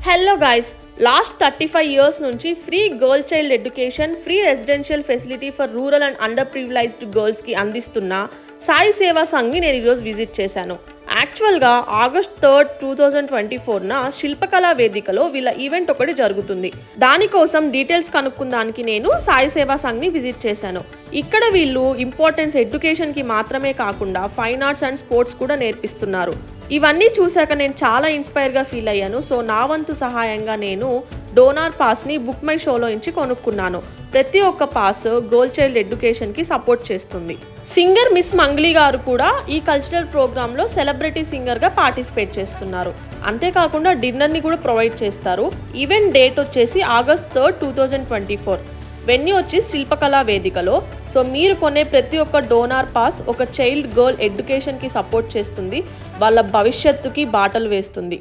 Hello guys, last 35 years నుంచి free girl child education, free residential facility for rural and under privileged గర్ల్స్కి అందిస్తున్న సాయి సేవా సంఘ్ని నేను ఈరోజు విజిట్ చేశాను. యాక్చువల్గా ఆగస్ట్ 3, 2024న శిల్పకళా వేదికలో వీళ్ళ ఈవెంట్ ఒకటి జరుగుతుంది. దానికోసం డీటెయిల్స్ కనుక్కుందానికి నేను సాయి సేవా సంఘ్ని విజిట్ చేశాను. ఇక్కడ వీళ్ళు ఇంపార్టెన్స్ ఎడ్యుకేషన్కి మాత్రమే కాకుండా ఫైన్ ఆర్ట్స్ అండ్ స్పోర్ట్స్ కూడా నేర్పిస్తున్నారు. ఇవన్నీ చూశాక నేను చాలా ఇన్స్పైర్గా ఫీల్ అయ్యాను. సో నా వంతు సహాయంగా నేను డోనార్ పాస్ని బుక్ మై షోలో నుంచి కొనుక్కున్నాను. ప్రతి ఒక్క పాస్ గర్ల్ చైల్డ్ ఎడ్యుకేషన్కి సపోర్ట్ చేస్తుంది. సింగర్ మిస్ మంగ్లీ గారు కూడా ఈ కల్చరల్ ప్రోగ్రాంలో సెలబ్రిటీ సింగర్గా పార్టిసిపేట్ చేస్తున్నారు. అంతేకాకుండా డిన్నర్ని కూడా ప్రొవైడ్ చేస్తారు. ఈవెంట్ డేట్ వచ్చేసి ఆగస్ట్ 3, 2024. వెన్యూ వచ్చి శిల్పకళా వేదికలో. సో మీరు కొనే ప్రతి ఒక్క డోనార్ పాస్ ఒక చైల్డ్ గర్ల్ ఎడ్యుకేషన్కి సపోర్ట్ చేస్తుంది, వాళ్ళ భవిష్యత్తుకి బాటలు వేస్తుంది.